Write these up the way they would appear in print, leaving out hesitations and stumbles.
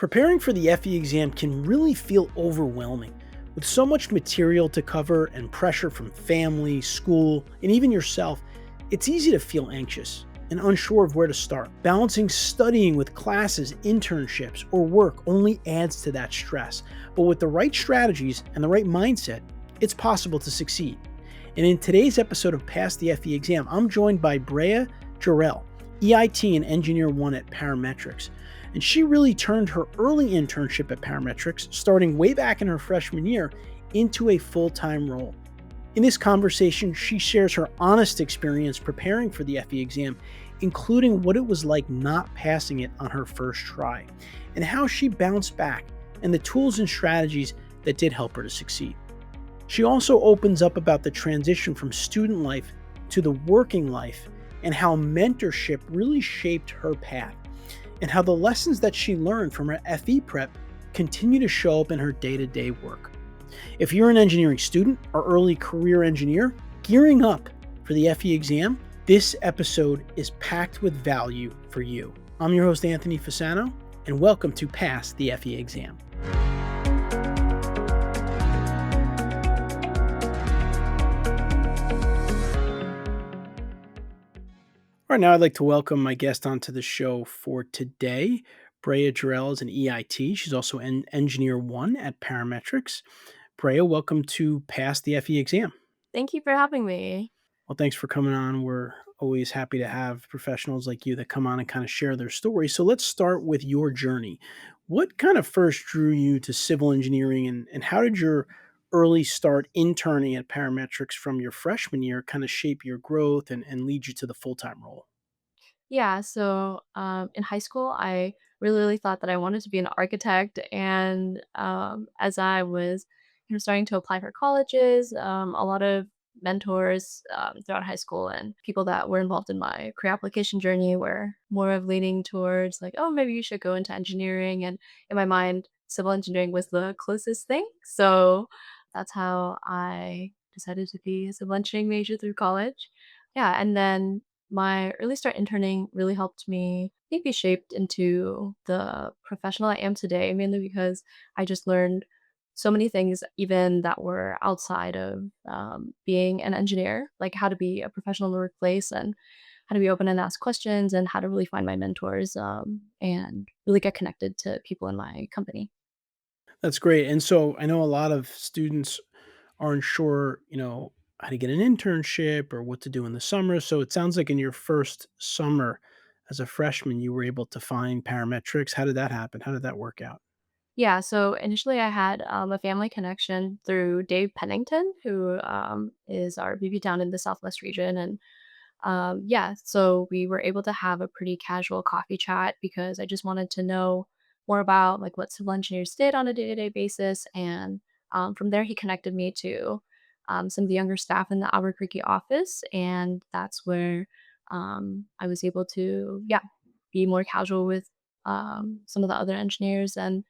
Preparing for the FE exam can really feel overwhelming. With so much material to cover and pressure from family, school, and even yourself, it's easy to feel anxious and unsure of where to start. Balancing studying with classes, internships, or work only adds to that stress. But with the right strategies and the right mindset, it's possible to succeed. And in today's episode of Pass the FE exam, I'm joined by Brea Jarrell, EIT and Engineer I at Parametrix. And she really turned her early internship at Parametrix, starting way back in her freshman year, into a full-time role. In this conversation, she shares her honest experience preparing for the FE exam, including what it was like not passing it on her first try, and how she bounced back, and the tools and strategies that did help her to succeed. She also opens up about the transition from student life to the working life, and how mentorship really shaped her path, and how the lessons that she learned from her FE prep continue to show up in her day-to-day work. If you're an engineering student or early career engineer gearing up for the FE exam, this episode is packed with value for you. I'm your host, Anthony Fasano, and welcome to Pass the FE exam. All right, now I'd like to welcome my guest onto the show for today. Brea Jarrell is an EIT. She's also an Engineer I at Parametrix. Brea, welcome to Pass the FE exam. Thank you for having me. Well, thanks for coming on. We're always happy to have professionals like you that come on and kind of share their story. So let's start with your journey. What kind of first drew you to civil engineering, and how did your early start interning at Parametrics from your freshman year kind of shape your growth and lead you to the full-time role? In high school, I really thought that I wanted to be an architect, and as I was, starting to apply for colleges, a lot of mentors throughout high school and people that were involved in my career application journey were more of leaning towards like, oh, maybe you should go into engineering. And in my mind, civil engineering was the closest thing. So that's how I decided to be a civil engineering major through college. Yeah, and then my early start interning really helped me, I think, be shaped into the professional I am today, mainly because I just learned so many things, even that were outside of being an engineer, like how to be a professional in the workplace and how to be open and ask questions and how to really find my mentors and really get connected to people in my company. That's great. And so I know a lot of students aren't sure, how to get an internship or what to do in the summer. So it sounds like in your first summer as a freshman, you were able to find parametrics. How did that happen? How did that work out? Yeah, so initially I had a family connection through Dave Pennington, who is our VP down in the Southwest region. And yeah, so we were able to have a pretty casual coffee chat because I just wanted to know more about like what civil engineers did on a day-to-day basis. And from there, he connected me to some of the younger staff in the Albuquerque office, and that's where I was able to, yeah, be more casual with some of the other engineers and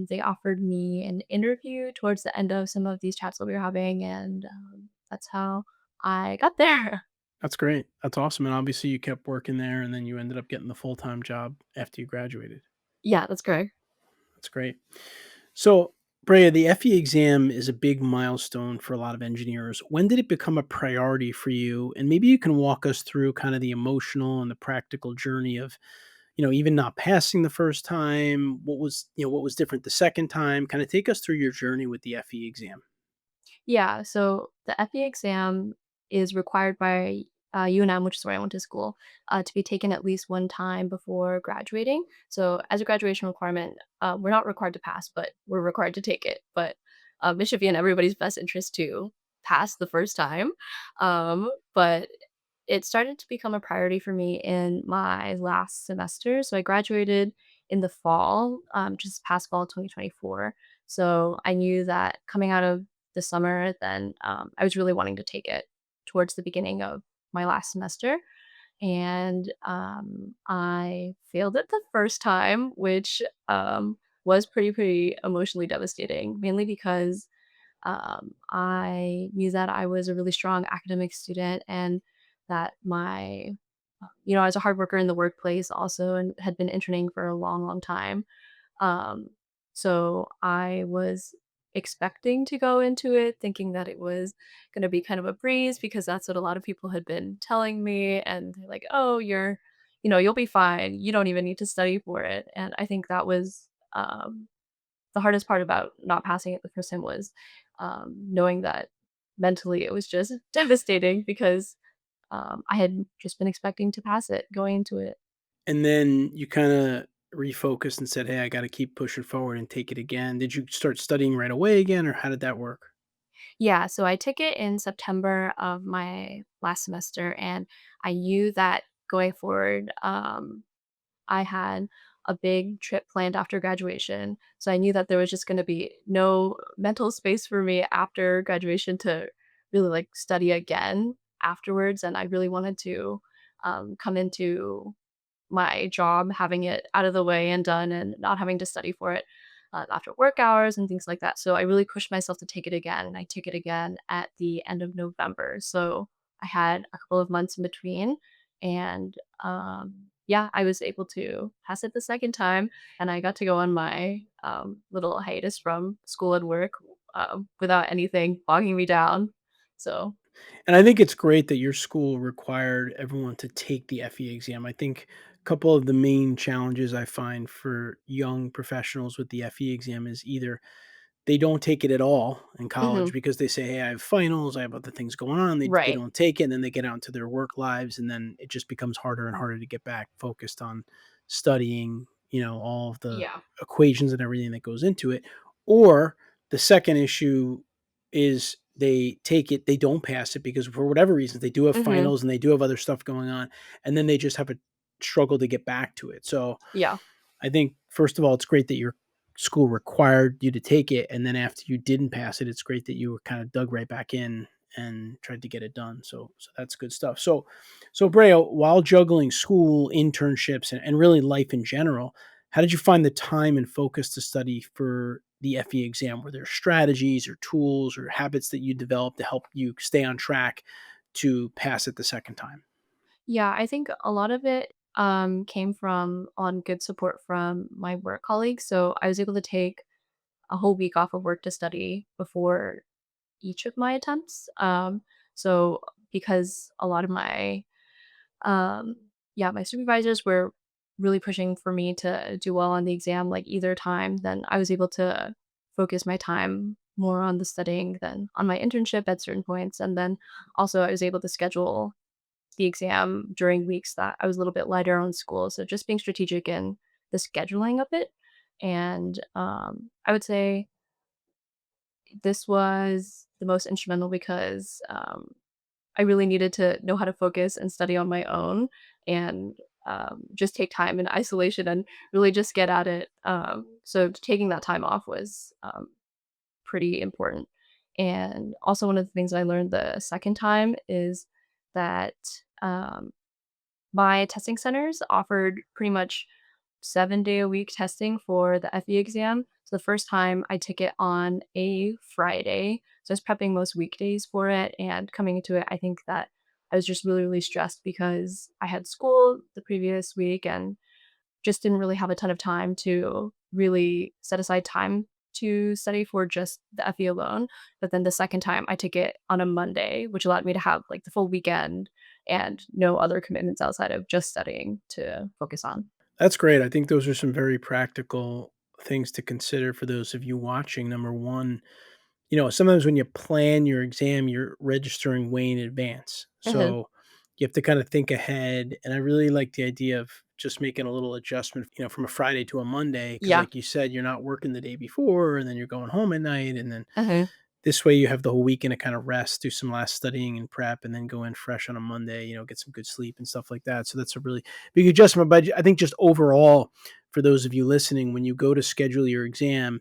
they offered me an interview towards the end of some of these chats that we were having, and that's how I got there. That's great. That's awesome. And obviously, you kept working there and then you ended up getting the full time job after you graduated. Yeah, that's correct. That's great. So, Brea, the FE exam is a big milestone for a lot of engineers. When did it become a priority for you? And maybe you can walk us through kind of the emotional and the practical journey of, even not passing the first time. What was different the second time? Kind of take us through your journey with the FE exam. Yeah, so the FE exam is required by UNM, which is where I went to school, to be taken at least one time before graduating. So, as a graduation requirement, we're not required to pass, but we're required to take it. But it should be in everybody's best interest to pass the first time. But it started to become a priority for me in my last semester. So, I graduated in the fall, just past fall 2024. So, I knew that coming out of the summer, then I was really wanting to take it towards the beginning of my last semester. And I failed it the first time, which was pretty emotionally devastating, mainly because I knew that I was a really strong academic student and that I was a hard worker in the workplace also and had been interning for a long time. Um, so I was expecting to go into it thinking that it was going to be kind of a breeze because that's what a lot of people had been telling me. And they're like, oh, you'll be fine. You don't even need to study for it. And I think that was the hardest part about not passing it the first time was knowing that mentally it was just devastating because I had just been expecting to pass it going into it. And then you kinda refocused and said, "Hey, I gotta keep pushing forward and take it again." Did you start studying right away again, or how did that work? Yeah, so I took it in September of my last semester, and I knew that going forward, I had a big trip planned after graduation. So I knew that there was just going to be no mental space for me after graduation to really like study again afterwards. And I really wanted to come into my job, having it out of the way and done and not having to study for it after work hours and things like that. So I really pushed myself to take it again. And I took it again at the end of November. So I had a couple of months in between. And yeah, I was able to pass it the second time. And I got to go on my little hiatus from school and work without anything bogging me down. So, And I think it's great that your school required everyone to take the FE exam. I think a couple of the main challenges I find for young professionals with the FE exam is either they don't take it at all in college mhm, because they say, "Hey, I have finals, I have other things going on." They right. don't take it, and then they get out into their work lives, and then it just becomes harder and harder to get back focused on studying, all of the Yeah. equations and everything that goes into it. Or the second issue is they take it, they don't pass it because for whatever reasons they do have Hmm. finals and they do have other stuff going on, and then they just have a struggle to get back to it. So Yeah. I think first of all, it's great that your school required you to take it, and then after you didn't pass it, it's great that you were kind of dug right back in and tried to get it done. So that's good stuff. So Brea, while juggling school, internships, and really life in general, how did you find the time and focus to study for the FE exam? Were there strategies or tools or habits that you developed to help you stay on track to pass it the second time? Yeah, I think a lot of it came from on good support from my work colleagues. So I was able to take a whole week off of work to study before each of my attempts. So because a lot of my um yeah, my supervisors were really pushing for me to do well on the exam like either time, then I was able to focus my time more on the studying than on my internship at certain points. And then also I was able to schedule the exam during weeks that I was a little bit lighter on school. So just being strategic in the scheduling of it. And I would say this was the most instrumental because I really needed to know how to focus and study on my own and just take time in isolation and really just get at it. So taking that time off was pretty important. And also, one of the things I learned the second time is that um, my testing centers offered pretty much 7-day a week testing for the FE exam. So the first time I took it on a Friday. So I was prepping most weekdays for it and coming into it, I think that I was just really, really stressed because I had school the previous week and just didn't really have a ton of time to really set aside time to study for just the FE alone. But then the second time I took it on a Monday, which allowed me to have like the full weekend and no other commitments outside of just studying to focus on. That's great. I think those are some very practical things to consider for those of you watching. Number one, sometimes when you plan your exam, you're registering way in advance. Mhm. So you have to kind of think ahead. And I really like the idea of just making a little adjustment, from a Friday to a Monday. Cause Yeah. like you said, you're not working the day before and then you're going home at night. And then Mhm. this way you have the whole weekend to kind of rest, do some last studying and prep, and then go in fresh on a Monday, get some good sleep and stuff like that. So that's a really big adjustment. But I think just overall, for those of you listening, when you go to schedule your exam,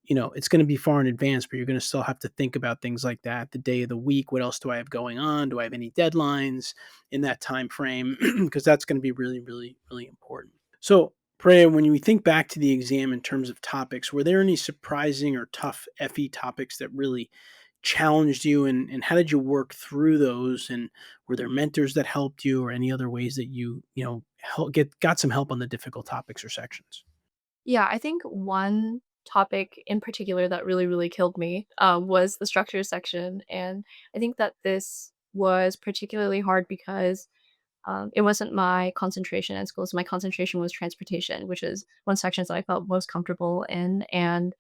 it's going to be far in advance, but you're going to still have to think about things like that. The day of the week, what else do I have going on? Do I have any deadlines in that time frame? Because that's going to be really, really, really important. So, Preya, when you think back to the exam in terms of topics, were there any surprising or tough FE topics that really challenged you, and how did you work through those? And were there mentors that helped you, or any other ways that you got some help on the difficult topics or sections? Yeah, I think one topic in particular that really, really killed me, was the structure section, and I think that this was particularly hard because it wasn't my concentration in school, so my concentration was transportation, which is one of the sections that I felt most comfortable in, and,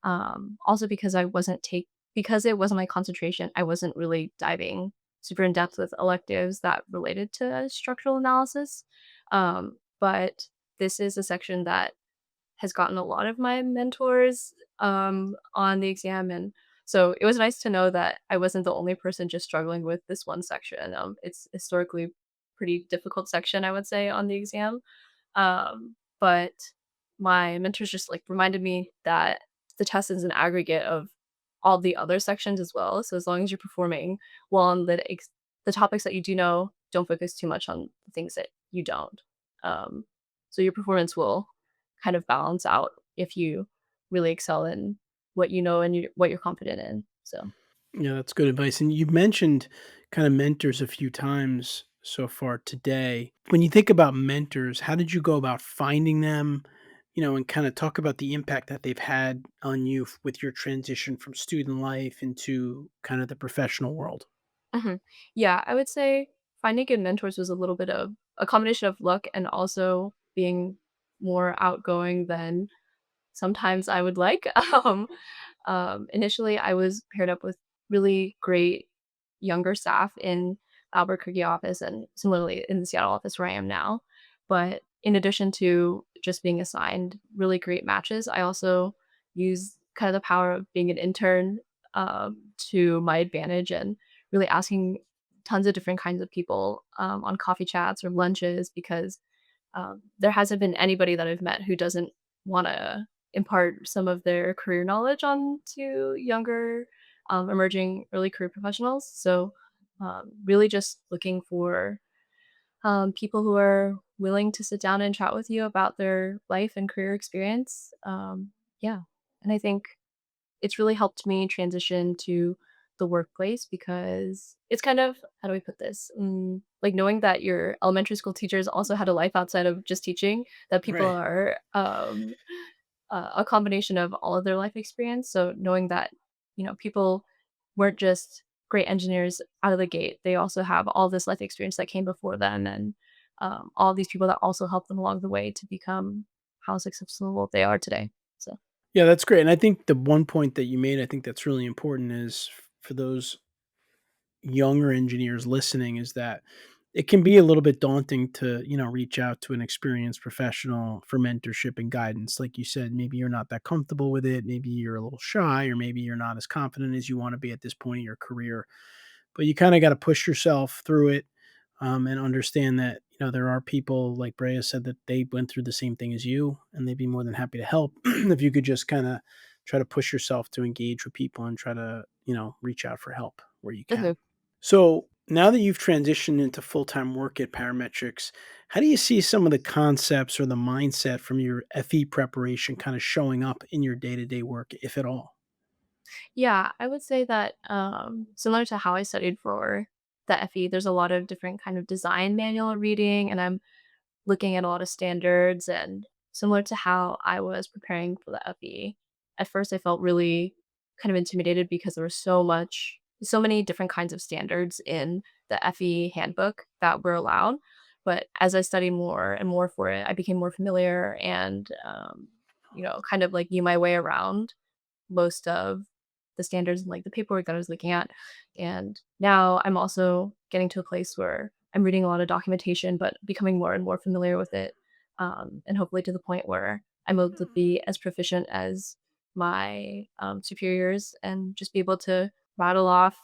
also because it wasn't my concentration, I wasn't really diving super in depth with electives that related to structural analysis, but this is a section that has gotten a lot of my mentors, on the exam, and so it was nice to know that I wasn't the only person just struggling with this one section. It's historically pretty difficult section, I would say, on the exam, but my mentors just, like, reminded me that the test is an aggregate of all the other sections as well, so as long as you're performing well on the topics that you do know, don't focus too much on the things that you don't. Um, so your performance will kind of balance out if you really excel in what you know and what you're confident in, so. Yeah, that's good advice. And you mentioned kind of mentors a few times so far today. When you think about mentors, how did you go about finding them? And kind of talk about the impact that they've had on you with your transition from student life into kind of the professional world. Mhm. Yeah, I would say finding good mentors was a little bit of a combination of luck and also being more outgoing than sometimes I would like. Initially, I was paired up with really great younger staff in Albuquerque office and similarly in the Seattle office where I am now. But in addition to just being assigned really great matches, I also use kind of the power of being an intern to my advantage and really asking tons of different kinds of people on coffee chats or lunches because there hasn't been anybody that I've met who doesn't wanna impart some of their career knowledge on to younger, emerging early career professionals. So, really just looking for, people who are willing to sit down and chat with you about their life and career experience. Yeah, and I think it's really helped me transition to the workplace because it's kind of how do I put this? Like knowing that your elementary school teachers also had a life outside of just teaching, that people Right. are a combination of all of their life experience. So knowing that, people weren't just great engineers out of the gate, they also have all this life experience that came before them and all these people that also helped them along the way to become how successful they are today. So, Yeah, that's great. And I think the one point that you made, I think that's really important is for those younger engineers listening is that it can be a little bit daunting to, reach out to an experienced professional for mentorship and guidance. Like you said, maybe you're not that comfortable with it. Maybe you're a little shy, or maybe you're not as confident as you want to be at this point in your career. But you kind of got to push yourself through it, and understand that, there are people like Brea said that they went through the same thing as you, and they'd be more than happy to help if you could just kind of try to push yourself to engage with people and try to, reach out for help where you can. mhm. So now that you've transitioned into full time work at Parametrix, how do you see some of the concepts or the mindset from your FE preparation kind of showing up in your day to day work, if at all? Yeah, I would say that, similar to how I studied for the FE, there's a lot of different kind of design manual reading, and I'm looking at a lot of standards and similar to how I was preparing for the FE. At first, I felt really kind of intimidated because there was so many different kinds of standards in the FE handbook that were allowed. But as I studied more and more for it, I became more familiar and, kind of like knew my way around most of the standards and, like, the paperwork that I was looking at, and now I'm also getting to a place where I'm reading a lot of documentation, but becoming more and more familiar with it, and hopefully to the point where I'm able to be as proficient as my, superiors and just be able to rattle off,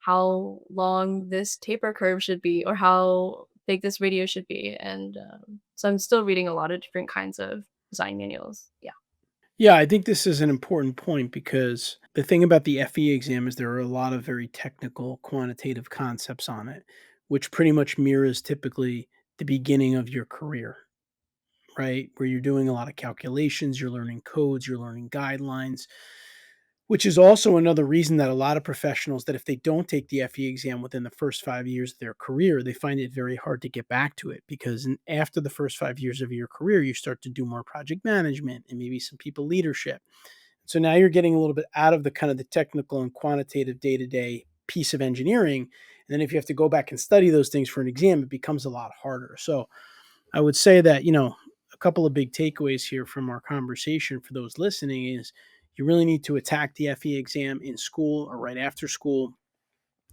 how long this taper curve should be or how big this radio should be, and, so I'm still reading a lot of different kinds of design manuals. Yeah. Yeah, I think this is an important point because the thing about the FE exam is there are a lot of very technical quantitative concepts on it, which pretty much mirrors typically the beginning of your career, right? Where you're doing a lot of calculations, you're learning codes, you're learning guidelines. which is also another reason that a lot of professionals that if they don't take the FE exam within the first 5 years of their career, they find it very hard to get back to it because after the first 5 years of your career, you start to do more project management and maybe some people leadership. So now you're getting a little bit out of the kind of the technical and quantitative day-to-day piece of engineering. And then if you have to go back and study those things for an exam, it becomes a lot harder. So I would say that, a couple of big takeaways here from our conversation for those listening is you really need to attack the FE exam in school or right after school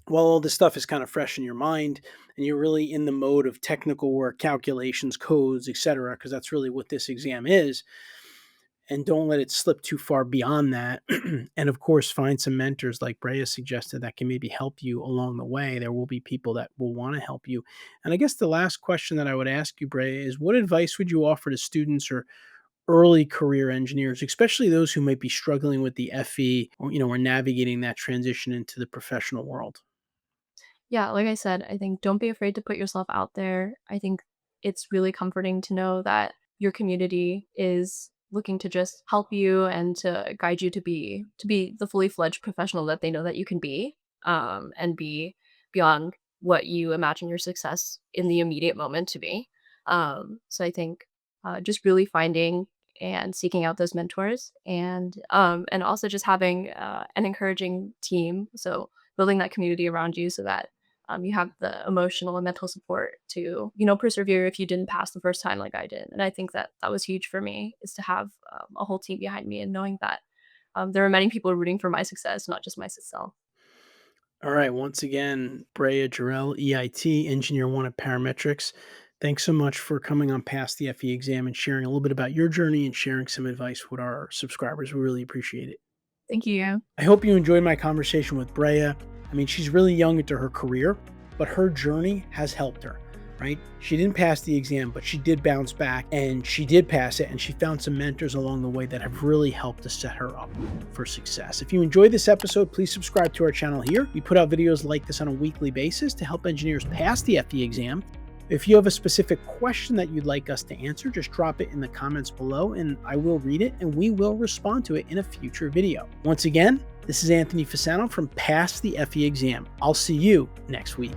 while all this stuff is kind of fresh in your mind and you're really in the mode of technical work, calculations, codes, etc., because that's really what this exam is. And don't let it slip too far beyond that. And of course, find some mentors like Brea suggested that can maybe help you along the way. There will be people that will want to help you. And I guess the last question that I would ask you, Brea, is what advice would you offer to students or early career engineers, especially those who might be struggling with the FE or, or navigating that transition into the professional world? Yeah, like I said, I think don't be afraid to put yourself out there. I think it's really comforting to know that your community is looking to just help you and to guide you to be the fully fledged professional that they know that you can be, and be beyond what you imagine your success in the immediate moment to be. So I think just really finding and seeking out those mentors, and also just having an encouraging team. So building that community around you so that you have the emotional and mental support to, persevere if you didn't pass the first time like I did. And I think that that was huge for me, is to have a whole team behind me and knowing that there are many people rooting for my success, not just my success. All right. Once again, Brea Jarrell, EIT Engineer I at Parametrix. Thanks so much for coming on past the FE exam and sharing a little bit about your journey and sharing some advice with our subscribers. We really appreciate it. Thank you. I hope you enjoyed my conversation with Brea. I mean, she's really young into her career, but her journey has helped her, right? She didn't pass the exam, but she did bounce back and she did pass it. And she found some mentors along the way that have really helped to set her up for success. If you enjoyed this episode, please subscribe to our channel here. We put out videos like this on a weekly basis to help engineers pass the FE exam. If you have a specific question that you'd like us to answer, just drop it in the comments below and I will read it and we will respond to it in a future video. Once again, this is Anthony Fasano from Pass the FE Exam. I'll see you next week.